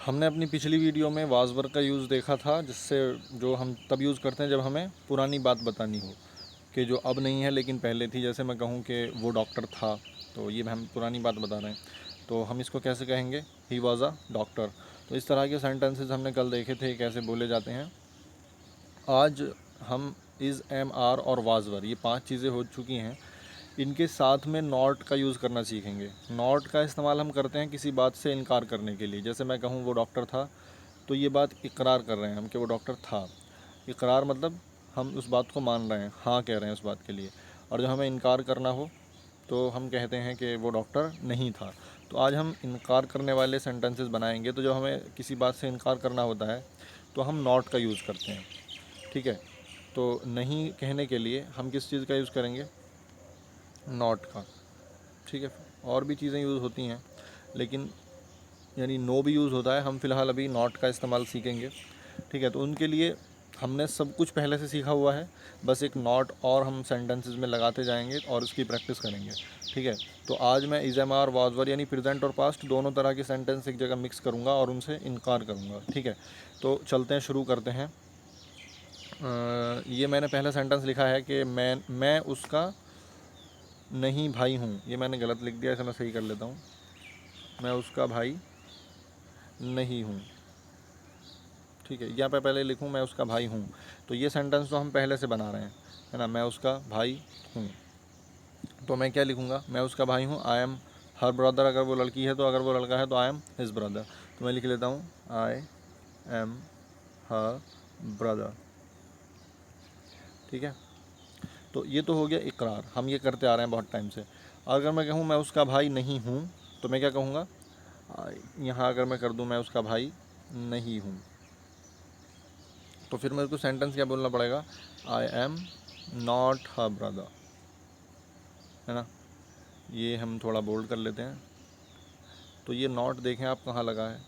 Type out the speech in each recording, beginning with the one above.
हमने अपनी पिछली वीडियो में वाज वर्क का यूज़ देखा था, जिससे जो हम तब यूज़ करते हैं जब हमें पुरानी बात बतानी हो कि जो अब नहीं है लेकिन पहले थी। जैसे मैं कहूँ कि वो डॉक्टर था, तो ये हम पुरानी बात बता रहे हैं, तो हम इसको कैसे कहेंगे, ही वॉज़ अ डॉक्टर। तो इस तरह के सेंटेंसेस हमने कल देखे थे कैसे बोले जाते हैं। आज हम इज़, एम, आर और वाज वर, ये 5 चीज़ें हो चुकी हैं। इनके साथ में नॉट का यूज़ करना सीखेंगे। नॉट का इस्तेमाल हम करते हैं किसी बात से इनकार करने के लिए। जैसे मैं कहूँ वो डॉक्टर था, तो ये बात इकरार कर रहे हैं हम कि वो डॉक्टर था। इकरार मतलब हम उस बात को मान रहे हैं, हाँ कह रहे हैं उस बात के लिए। और जब हमें इनकार करना हो तो हम कहते हैं कि वो डॉक्टर नहीं था। तो आज हम इनकार करने वाले सेंटेंसेस बनाएंगे। तो जब हमें किसी बात से इनकार करना होता है तो हम नॉट का यूज़ करते हैं, ठीक है। तो नहीं कहने के लिए हम किस चीज़ का यूज़ करेंगे, नॉट का, ठीक है। और भी चीज़ें यूज़ होती हैं, लेकिन यानी नो भी यूज़ होता है। हम फ़िलहाल अभी नॉट का इस्तेमाल सीखेंगे, ठीक है। तो उनके लिए हमने सब कुछ पहले से सीखा हुआ है, बस एक नॉट और हम सेंटेंसेस में लगाते जाएंगे और उसकी प्रैक्टिस करेंगे, ठीक है। तो आज मैं is, am, are, was were यानी प्रेजेंट और पास्ट दोनों तरह के सेंटेंस एक जगह मिक्स करूँगा और उनसे इनकार करूँगा, ठीक है। तो चलते हैं, शुरू करते हैं। ये मैंने पहला सेंटेंस लिखा है कि मैं उसका नहीं भाई हूँ। ये मैंने गलत लिख दिया, इसे मैं सही कर लेता हूँ। मैं उसका भाई नहीं हूँ, ठीक है। यहाँ पे पहले लिखूँ मैं उसका भाई हूँ, तो ये सेंटेंस तो हम पहले से बना रहे हैं, है ना। मैं उसका भाई हूँ, तो मैं क्या लिखूँगा, मैं उसका भाई हूँ। आई एम हर ब्रदर, अगर वो लड़की है, तो अगर वो लड़का है तो आई एम हिज ब्रदर। तो मैं लिख लेता हूँ आई एम हर ब्रदर, ठीक है। तो ये तो हो गया इकरार, हम ये करते आ रहे हैं बहुत टाइम से। अगर मैं कहूँ मैं उसका भाई नहीं हूँ, तो मैं क्या कहूँगा, यहाँ अगर मैं कर दूँ मैं उसका भाई नहीं हूँ, तो फिर मेरे को सेंटेंस क्या बोलना पड़ेगा, I am not her brother, है ना। ये हम थोड़ा बोल्ड कर लेते हैं। तो ये नॉट देखें आप कहाँ लगा है,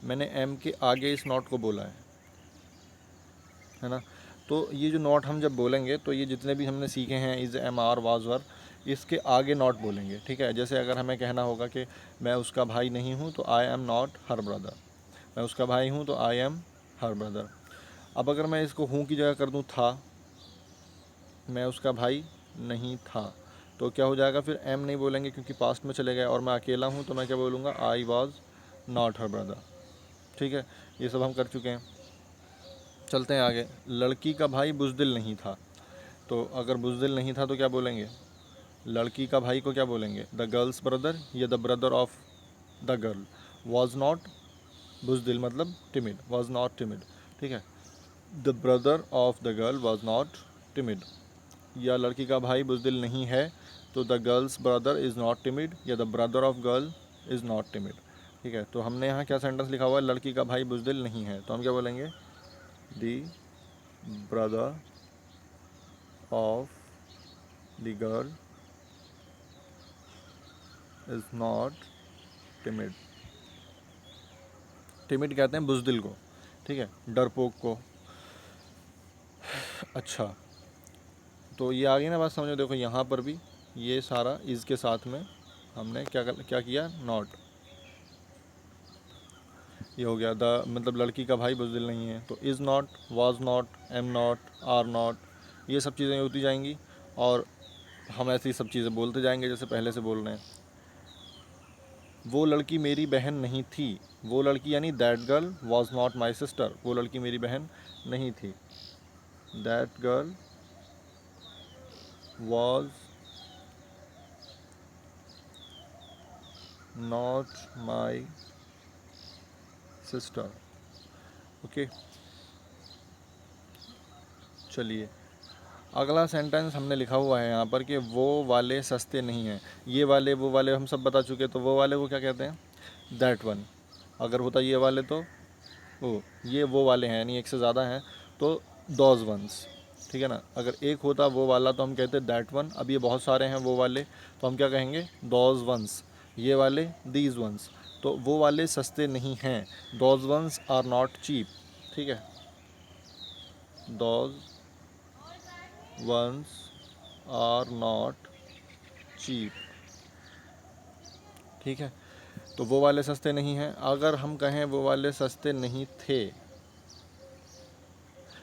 मैंने एम के आगे इस नॉट को बोला है ना। तो ये जो नॉट हम जब बोलेंगे तो ये जितने भी हमने सीखे हैं is, am, are, was were, इसके आगे नॉट बोलेंगे, ठीक है। जैसे अगर हमें कहना होगा कि मैं उसका भाई नहीं हूँ, तो I am not her brother. मैं उसका भाई हूँ तो आई एम हर ब्रदर। अब अगर मैं इसको हूँ की जगह कर दूँ था, मैं उसका भाई नहीं था, तो क्या हो जाएगा, फिर एम नहीं बोलेंगे क्योंकि पास्ट में चले गए, और मैं अकेला हूँ तो मैं क्या बोलूँगा, I was not her brother, ठीक है। ये सब हम कर चुके हैं। चलते हैं आगे। लड़की का भाई बुज़दिल नहीं था, तो अगर बुज़दिल नहीं था तो क्या बोलेंगे, लड़की का भाई को क्या बोलेंगे, द गर्ल्स ब्रदर या the brother of the girl. Was not बुज़दिल मतलब टिमिड, वॉज नॉट टिमिड, ठीक है। The brother of the girl was not timid. या लड़की का भाई बुज़दिल नहीं है, तो the girl's brother is not timid या the brother of girl is not timid, ठीक है। तो हमने यहाँ क्या सेंटेंस लिखा हुआ है, लड़की का भाई बुज़दिल नहीं है, तो हम क्या बोलेंगे, the brother of the girl is not timid. Timid कहते हैं बुज़दिल को, ठीक है, डरपोक को। अच्छा, तो ये आ गई ना बात समझो। देखो यहाँ पर भी ये सारा इज़ के साथ में हमने क्या किया, नॉट। ये हो गया द, मतलब लड़की का भाई बुज़दिल नहीं है, तो is not, was not, am not, are not, ये सब चीज़ें होती जाएंगी और हम ऐसी सब चीज़ें बोलते जाएंगे जैसे पहले से बोल रहे हैं। वो लड़की मेरी बहन नहीं थी, वो लड़की यानी that girl was not my sister, वो लड़की मेरी बहन नहीं थी। That girl was not my sister, okay. चलिए, अगला सेंटेंस हमने लिखा हुआ है यहाँ पर कि वो वाले सस्ते नहीं हैं। ये वाले वो वाले हम सब बता चुके, तो वो वाले को क्या कहते हैं, दैट वन। अगर होता ये वाले तो ओ, ये वो वाले हैं यानी एक से ज़्यादा हैं, तो दोज वंस, ठीक है ना। अगर एक होता वो वाला तो हम कहते दैट वन। अब ये बहुत सारे हैं वो वाले, तो हम क्या कहेंगे, दोज वंस। ये वाले दीज वंस, तो वो वाले सस्ते नहीं हैं, those ones are not cheap, ठीक है। Those ones are not cheap, ठीक है। तो वो वाले सस्ते नहीं हैं। अगर हम कहें वो वाले सस्ते नहीं थे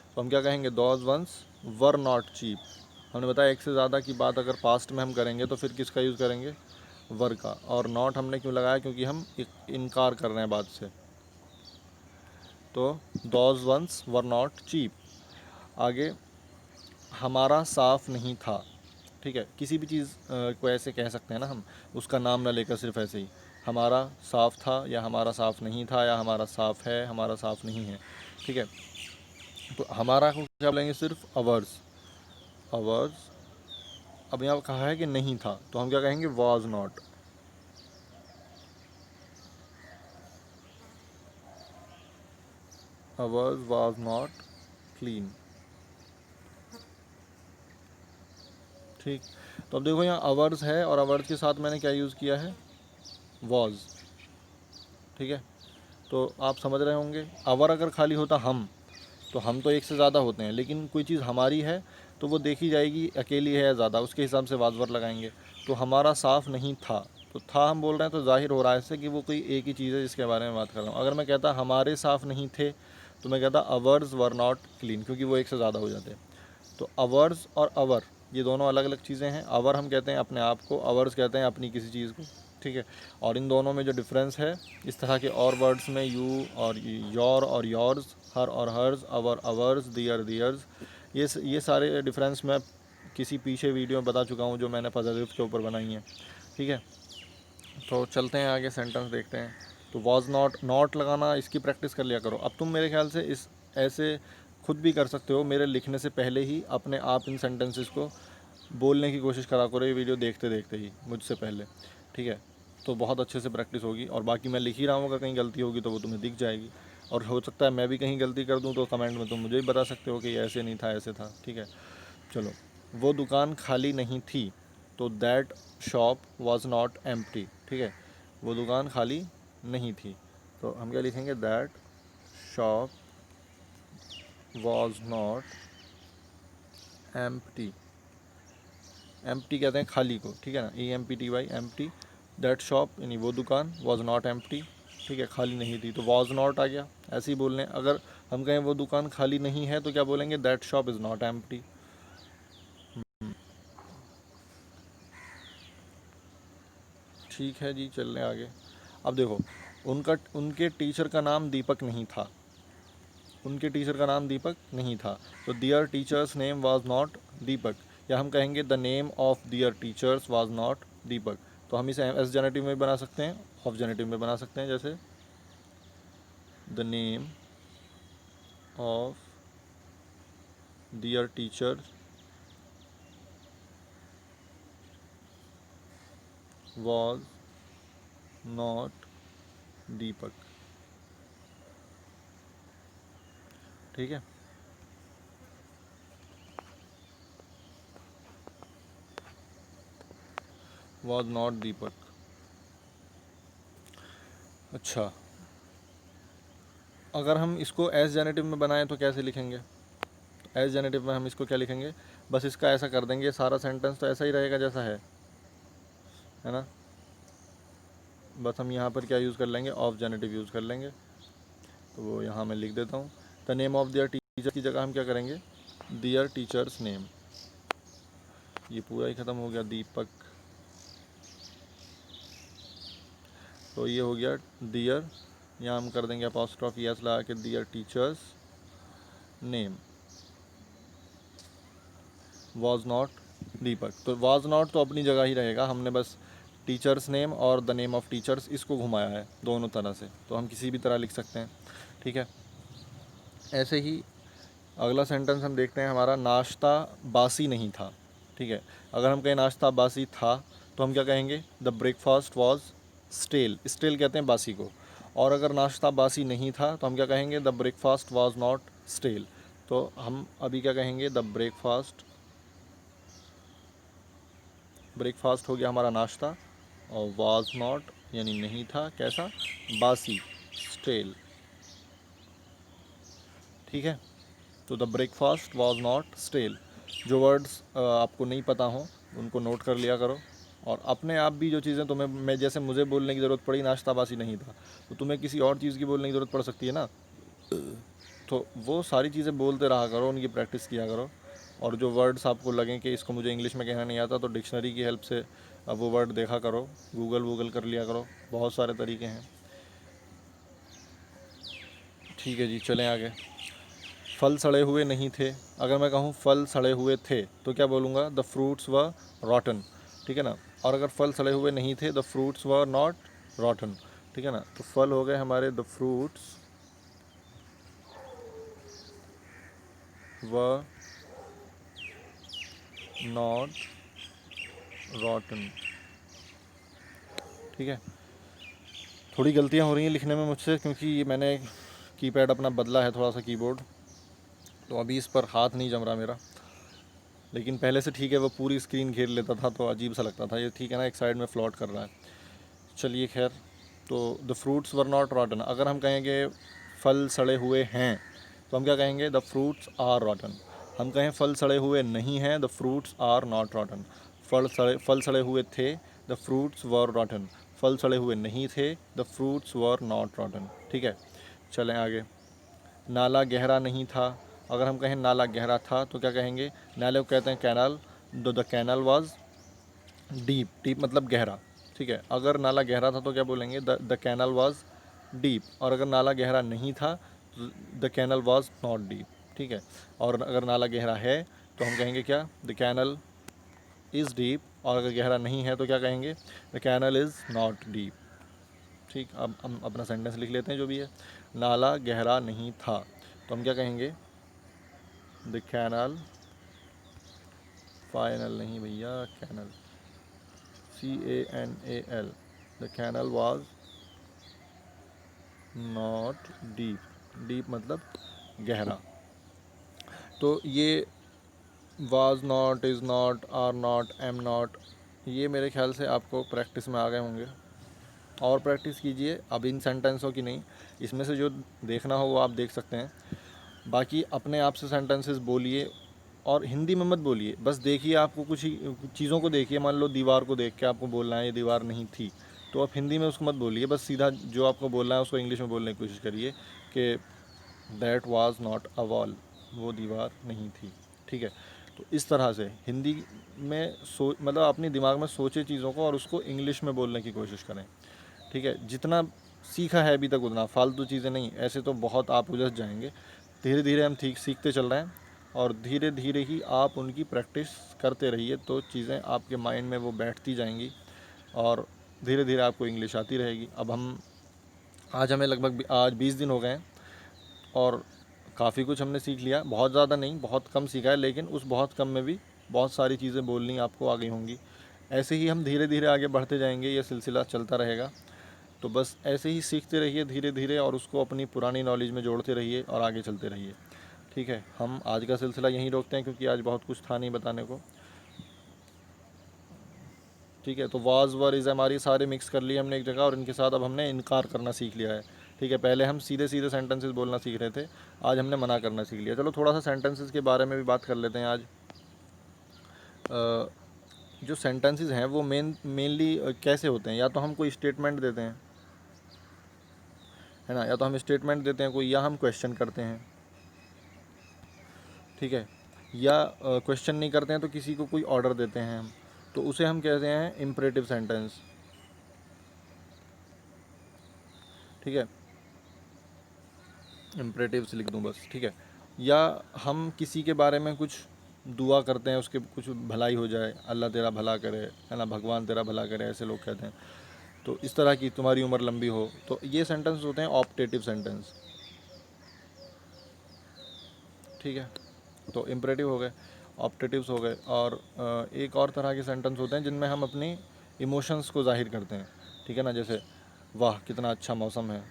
तो हम क्या कहेंगे, those ones were not cheap. हमने बताया एक से ज़्यादा की बात अगर पास्ट में हम करेंगे तो फिर किसका यूज़ करेंगे, वर का। और नॉट हमने क्यों लगाया, क्योंकि हम इनकार कर रहे हैं बात से। तो those ones were not cheap. आगे, हमारा साफ़ नहीं था। ठीक है, किसी भी चीज़ को ऐसे कह सकते हैं ना हम, उसका नाम ना लेकर, सिर्फ ऐसे ही हमारा साफ़ था या हमारा साफ़ नहीं था या हमारा साफ़ है, हमारा साफ़ नहीं है। ठीक है, तो हमारा को क्या बोलेंगे, सिर्फ अवर्स। अवर्स। अब यहाँ कहा है कि नहीं था तो हम क्या कहेंगे, was not. Ours was not clean. ठीक, तो अब देखो यहाँ अवर्स है और अवर्स के साथ मैंने क्या यूज़ किया है, वाज। ठीक है, तो आप समझ रहे होंगे, अवर अगर खाली होता हम, तो हम तो एक से ज़्यादा होते हैं, लेकिन कोई चीज़ हमारी है तो वो देखी जाएगी अकेली है या ज़्यादा, उसके हिसाब से वाजवर लगाएंगे। तो हमारा साफ़ नहीं था, तो था हम बोल रहे हैं तो जाहिर हो रहा है इससे कि वो कोई एक ही चीज़ है जिसके बारे में बात कर रहा हूँ। अगर मैं कहता हमारे साफ़ नहीं थे तो मैं कहता अवर्स वर नॉट क्लीन, क्योंकि वो एक से ज़्यादा हो जाते हैं। तो अवर्स और अवर ये दोनों अलग अलग चीज़ें हैं। अवर हम कहते हैं अपने आप को, अवर्स कहते हैं अपनी किसी चीज़ को। ठीक है, और इन दोनों में जो डिफरेंस है, इस तरह के और वर्ड्स में यू और योर और योर्स, हर और हर्स, अवर अवर्स, दियर दियर्स, ये सारे डिफरेंस मैं किसी पीछे वीडियो में बता चुका हूँ जो मैंने पॉजिटिव के ऊपर बनाई है। ठीक है, तो चलते हैं आगे, सेंटेंस देखते हैं। तो वॉज नॉट, नॉट लगाना इसकी प्रैक्टिस कर लिया करो। अब तुम मेरे ख्याल से इस ऐसे खुद भी कर सकते हो, मेरे लिखने से पहले ही अपने आप इन सेंटेंसेस को बोलने की कोशिश करा करो, ये वीडियो देखते देखते ही मुझसे पहले। ठीक है, तो बहुत अच्छे से प्रैक्टिस होगी। और बाकी मैं लिख ही रहा हूँ, अगर कहीं गलती होगी तो वो तुम्हें दिख जाएगी। और हो सकता है मैं भी कहीं गलती कर दूँ तो कमेंट में तुम मुझे भी बता सकते हो कि ऐसे नहीं था, ऐसे था। ठीक है, चलो। वो दुकान खाली नहीं थी, तो that shop was not empty. ठीक है, वो दुकान खाली नहीं थी, तो हम क्या लिखेंगे, that shop was not empty. Empty कहते हैं खाली को, ठीक है ना, EMPTY, एम्प्टी। दैट शॉप यानी वो दुकान, वॉज नॉट एम्प्टी। ठीक है, खाली नहीं थी, तो वॉज नॉट आ गया। ऐसे ही बोलने, अगर हम कहें वो दुकान खाली नहीं है तो क्या बोलेंगे, that shop is not empty. ठीक है जी, चल रहे आगे। अब देखो, उनके टीचर का नाम दीपक नहीं था। उनके टीचर का नाम दीपक नहीं था, तो their teacher's name was not Deepak. या हम कहेंगे the name of their teachers was not Deepak. तो हम इसे एस जेनेटिव में बना सकते हैं, ऑफ जेनेटिव में बना सकते हैं, जैसे the name of their teacher was not Deepak. ठीक है, वाज नॉट दीपक। अच्छा, अगर हम इसको एस जेनेटिव में बनाएं तो कैसे लिखेंगे, एस जेनेटिव में हम इसको क्या लिखेंगे, बस इसका ऐसा कर देंगे, सारा सेंटेंस तो ऐसा ही रहेगा जैसा है ना। बस हम यहाँ पर क्या यूज़ कर लेंगे, ऑफ जेनेटिव यूज़ कर लेंगे। तो वो यहाँ मैं लिख देता हूँ, the name of their teacher की जगह हम क्या करेंगे, दियर टीचर्स नेम। ये पूरा ही ख़त्म हो गया, दीपक। तो ये हो गया दियर, यहाँ हम कर देंगे अपॉस्ट्रोफी एस लगा के, दियर teacher's name was not Deepak. तो वॉज नॉट तो अपनी जगह ही रहेगा, हमने बस टीचर्स नेम और द नेम ऑफ टीचर्स इसको घुमाया है दोनों तरह से, तो हम किसी भी तरह लिख सकते हैं। ठीक है, ऐसे ही अगला सेंटेंस हम देखते हैं हमारा, नाश्ता बासी नहीं था। ठीक है, अगर हम कहें नाश्ता बासी था तो हम क्या कहेंगे, the breakfast was stale. Stale कहते हैं बासी को। और अगर नाश्ता बासी नहीं था तो हम क्या कहेंगे, the breakfast was not stale. तो हम अभी क्या कहेंगे, द ब्रेकफास्ट हो गया हमारा नाश्ता, और वाज नॉट यानी नहीं था, कैसा, बासी, स्टेल। ठीक है, तो the breakfast was not stale. जो वर्ड्स आपको नहीं पता हो उनको नोट कर लिया करो, और अपने आप भी जो चीज़ें तुम्हें, मैं जैसे मुझे बोलने की ज़रूरत पड़ी नाश्ता बासी नहीं था, तो तुम्हें किसी और चीज़ की बोलने की ज़रूरत पड़ सकती है ना। तो वो सारी चीज़ें बोलते रहा करो, उनकी प्रैक्टिस किया करो। और जो वर्ड्स आपको लगें कि इसको मुझे इंग्लिश में कहना नहीं आता, तो डिक्शनरी की हेल्प से अब वो वर्ड देखा करो, गूगल कर लिया करो, बहुत सारे तरीके हैं। ठीक है जी, चलें आगे। फल सड़े हुए नहीं थे, अगर मैं कहूँ फल सड़े हुए थे तो क्या बोलूँगा? द फ्रूट्स वर रॉटन, ठीक है ना। और अगर फल सड़े हुए नहीं थे, द फ्रूट्स वर नॉट रॉटन, ठीक है ना। तो फल हो गए हमारे द फ्रूट्स वर नॉट रॉटन, ठीक है। थोड़ी गलतियाँ हो रही हैं लिखने में मुझसे, क्योंकि मैंने कीपैड अपना बदला है थोड़ा सा, कीबोर्ड, तो अभी इस पर हाथ नहीं जम रहा मेरा। लेकिन पहले से ठीक है, वो पूरी स्क्रीन घेर लेता था तो अजीब सा लगता था। ये ठीक है ना, एक साइड में फ्लॉट कर रहा है। चलिए खैर, तो द फ्रूट्स वर नॉट रॉटन, अगर हम कहेंगे फल सड़े हुए हैं तो हम क्या कहेंगे? The fruits are rotten. हम कहें फल सड़े हुए नहीं हैं, the fruits are not rotten. फल सड़े हुए थे, द फ्रूट्स वर रॉटन। फल सड़े हुए नहीं थे, द फ्रूट्स वर नॉट रॉटन, ठीक है। चलें आगे। नाला गहरा नहीं था, अगर हम कहें नाला गहरा था तो क्या कहेंगे? नाले को कहते हैं canal, the canal was deep, deep मतलब गहरा, ठीक है। अगर नाला गहरा था तो क्या बोलेंगे? The canal was deep. और अगर नाला गहरा नहीं था, the canal was not deep, ठीक है। और अगर नाला गहरा है तो हम कहेंगे क्या? The canal is deep. और अगर गहरा नहीं है तो क्या कहेंगे? The canal is not deep, ठीक। अब हम अपना सेंटेंस लिख लेते हैं जो भी है। नाला गहरा नहीं था तो हम क्या कहेंगे? द कैनल, फाइनल नहीं भैया, canal, CANAL, the canal was not deep, deep मतलब गहरा। तो ये was not, is not, are not, am not, ये मेरे ख्याल से आपको प्रैक्टिस में आ गए होंगे। और प्रैक्टिस कीजिए अब इन सेंटेंसों की नहीं, इसमें से जो देखना हो वो आप देख सकते हैं। बाकी अपने आप से सेंटेंसेस बोलिए, और हिंदी में मत बोलिए, बस देखिए, आपको कुछ ही चीज़ों को देखिए। मान लो दीवार को देख के आपको बोलना है ये दीवार नहीं थी, तो आप हिंदी में उसको मत बोलिए, बस सीधा जो आपको बोलना है उसको इंग्लिश में बोलने की कोशिश करिए कि that was not a wall, वो दीवार नहीं थी, ठीक है। तो इस तरह से हिंदी में मतलब अपने दिमाग में सोचे चीज़ों को और उसको इंग्लिश में बोलने की कोशिश करें, ठीक है। जितना सीखा है अभी तक उतना, फालतू चीज़ें नहीं, ऐसे तो बहुत आप उलझ जाएंगे। धीरे धीरे हम सीखते चल रहे हैं, और धीरे धीरे ही आप उनकी प्रैक्टिस करते रहिए, तो चीज़ें आपके माइंड में वो बैठती जाएंगी, और धीरे धीरे आपको इंग्लिश आती रहेगी। अब आज हमें लगभग आज 20 दिन हो गए हैं, और काफ़ी कुछ हमने सीख लिया। बहुत ज़्यादा नहीं, बहुत कम सीखा है, लेकिन उस बहुत कम में भी बहुत सारी चीज़ें बोलनी आपको आ गई होंगी। ऐसे ही हम धीरे धीरे आगे बढ़ते जाएंगे, ये सिलसिला चलता रहेगा। तो बस ऐसे ही सीखते रहिए धीरे धीरे, और उसको अपनी पुरानी नॉलेज में जोड़ते रहिए और आगे चलते रहिए, ठीक है। हम आज का सिलसिला यहीं रोकते हैं, क्योंकि आज बहुत कुछ था नहीं बताने को, ठीक है। तो वाज वर इज़ हमारी सारे मिक्स कर लिए हमने एक जगह, और इनके साथ अब हमने इनकार करना सीख लिया है, ठीक है। पहले हम सीधे सीधे सेंटेंसेस बोलना सीख रहे थे, आज हमने मना करना सीख लिया। चलो थोड़ा सा सेंटेंसेस के बारे में भी बात कर लेते हैं आज। जो सेंटेंसेस हैं वो मेनली कैसे होते हैं? या तो हम कोई स्टेटमेंट देते हैं, है ना, या तो हम स्टेटमेंट देते हैं कोई, या हम क्वेश्चन करते हैं, ठीक है। या क्वेश्चन नहीं करते हैं तो किसी को कोई ऑर्डर देते हैं हम, तो उसे हम कहते हैं इम्परेटिव सेंटेंस, ठीक है। इम्परेटिव्स लिख दूँ बस, ठीक है। या हम किसी के बारे में कुछ दुआ करते हैं, उसके कुछ भलाई हो जाए, अल्लाह तेरा भला करे, है ना, भगवान तेरा भला करे, ऐसे लोग कहते हैं। तो इस तरह की तुम्हारी उम्र लंबी हो, तो ये सेंटेंस होते हैं ऑप्टेटिव सेंटेंस, ठीक है। तो इम्परेटिव हो गए, ऑप्टेटिव्स हो गए, और एक और तरह के सेंटेंस होते हैं जिनमें हम अपनी इमोशंस को जाहिर करते हैं, ठीक है ना। जैसे वाह कितना अच्छा मौसम है,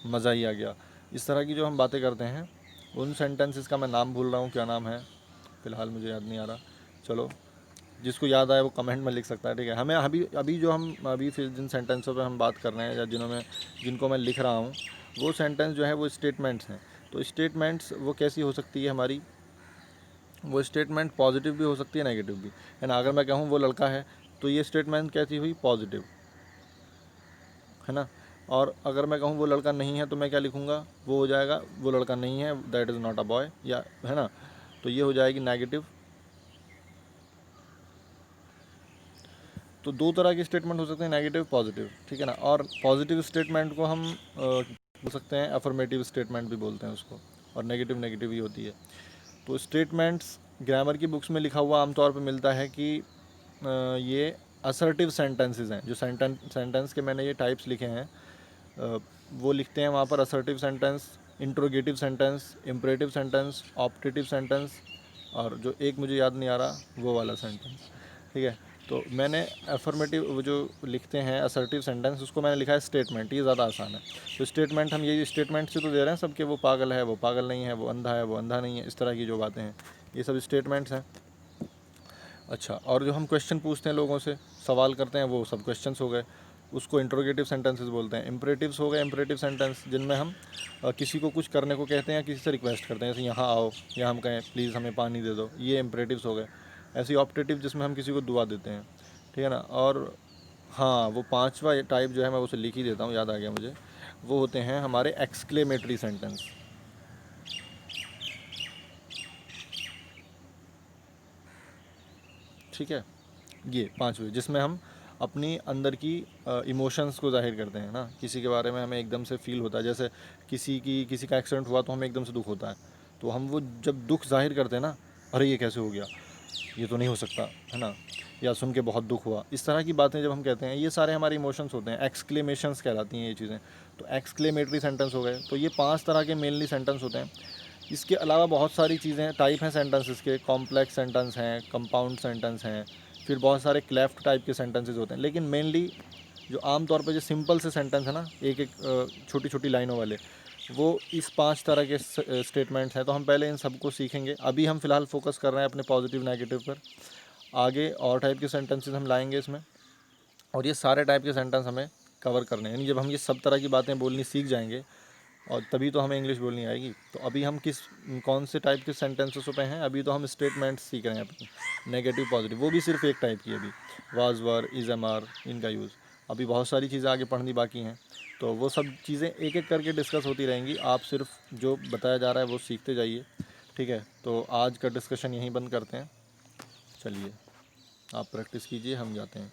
मज़ा ही आ गया, इस तरह की जो हम बातें करते हैं, उन सेंटेंसेस का मैं नाम भूल रहा हूँ, क्या नाम है फ़िलहाल मुझे याद नहीं आ रहा। चलो जिसको याद आए वो कमेंट में लिख सकता है, ठीक है। हमें अभी अभी जो हम अभी फिर जिन सेंटेंसों पे हम बात कर रहे हैं, या जिनको मैं लिख रहा हूँ, वो सेंटेंस जो है वो स्टेटमेंट्स हैं। तो स्टेटमेंट्स वो कैसी हो सकती है हमारी? वो स्टेटमेंट पॉजिटिव भी हो सकती है, नेगेटिव भी, है ना। अगर मैं कहूँ वो लड़का है, तो ये स्टेटमेंट कैसी हुई, पॉजिटिव, है ना। और अगर मैं कहूँ वो लड़का नहीं है तो मैं क्या लिखूँगा, वो हो जाएगा वो लड़का नहीं है, that is not a boy, या है ना। तो ये हो जाएगी नेगेटिव। तो दो तरह के स्टेटमेंट हो सकते हैं, नेगेटिव पॉजिटिव, ठीक है ना। और पॉजिटिव स्टेटमेंट को हम बोल सकते हैं अफर्मेटिव स्टेटमेंट भी बोलते हैं उसको, और नेगेटिव नेगेटिव ही होती है। तो स्टेटमेंट्स ग्रामर की बुक्स में लिखा हुआ आमतौर पर मिलता है कि ये असर्टिव सेंटेंसेस हैं। जो सेंटेंस के मैंने ये टाइप्स लिखे हैं वो लिखते हैं वहाँ पर assertive sentence, interrogative sentence, imperative sentence, optative sentence, और जो एक मुझे याद नहीं आ रहा वो वाला सेंटेंस, ठीक है। तो मैंने अफर्मेटिव वो जो लिखते हैं असर्टिव सेंटेंस, उसको मैंने लिखा है स्टेटमेंट, ये ज़्यादा आसान है। तो स्टेटमेंट हम ये स्टेटमेंट से तो दे रहे हैं सबके, वो पागल है, वो पागल नहीं है, वो अंधा है, वो अंधा नहीं है, इस तरह की जो बातें हैं ये सब स्टेटमेंट्स हैं। अच्छा, और जो हम क्वेश्चन पूछते हैं लोगों से, सवाल करते हैं, वो सब क्वेश्चंस हो गए, उसको इंट्रोगेटिव सेंटेंसेस बोलते हैं। इम्परेटिव्स हो गए इम्परेटिव सेंटेंस, जिनमें हम किसी को कुछ करने को कहते हैं या किसी से रिक्वेस्ट करते हैं, जैसे यहाँ आओ, या हम कहें प्लीज़ हमें पानी दे दो, ये इम्परेटिव्स हो गए। ऐसे ही ऑप्टेटिव जिसमें हम किसी को दुआ देते हैं, ठीक है ना। और हाँ, वो पांचवा टाइप जो है मैं उसे लिख ही देता हूँ, याद आ गया मुझे, वो होते हैं हमारे एक्सक्लेमेटरी सेंटेंस, ठीक है। ये पांचवे, जिसमें हम अपनी अंदर की इमोशंस को जाहिर करते हैं ना, किसी के बारे में हमें एकदम से फील होता है, जैसे किसी का एक्सीडेंट हुआ तो हमें एकदम से दुख होता है, तो हम वो जब दुख जाहिर करते हैं ना, अरे ये कैसे हो गया, ये तो नहीं हो सकता, है ना, या सुन के बहुत दुख हुआ, इस तरह की बातें जब हम कहते हैं, ये सारे हमारे इमोशंस होते हैं, एक्सक्लेमेशंस कहलाती हैं ये चीज़ें। तो एक्सक्लेमेटरी सेंटेंस हो गए। तो ये 5 तरह के मेनली सेंटेंस होते हैं। इसके अलावा बहुत सारी चीज़ें टाइप हैं सेंटेंसेस के, कॉम्प्लेक्स सेंटेंस हैं, कंपाउंड सेंटेंस हैं, फिर बहुत सारे क्लेफ्ट टाइप के सेंटेंसेस होते हैं। लेकिन मेनली जो आम तौर पे जो सिंपल से सेंटेंस है ना, एक एक छोटी छोटी लाइनों वाले, वो इस 5 तरह के स्टेटमेंट्स हैं। तो हम पहले इन सबको सीखेंगे। अभी हम फ़िलहाल फोकस कर रहे हैं अपने पॉजिटिव नेगेटिव पर, आगे और टाइप के सेंटेंसेस हम लाएंगे इसमें, और ये सारे टाइप के सेंटेंस हमें कवर करने हैं। यानी जब हम ये सब तरह की बातें बोलनी सीख जाएंगे, और तभी तो हमें इंग्लिश बोलनी आएगी। तो अभी हम कौन से टाइप के सेंटेंसेस पे हैं, अभी तो हम स्टेटमेंट्स सीख रहे हैं अपनी, नेगेटिव पॉजिटिव, वो भी सिर्फ एक टाइप की। अभी was, were, is, am, are, इनका यूज़, अभी बहुत सारी चीज़ें आगे पढ़नी बाकी हैं। तो वो सब चीज़ें एक एक करके डिस्कस होती रहेंगी, आप सिर्फ जो बताया जा रहा है वो सीखते जाइए, ठीक है। तो आज का डिस्कशन यहीं बंद करते हैं, चलिए आप प्रैक्टिस कीजिए, हम जाते हैं।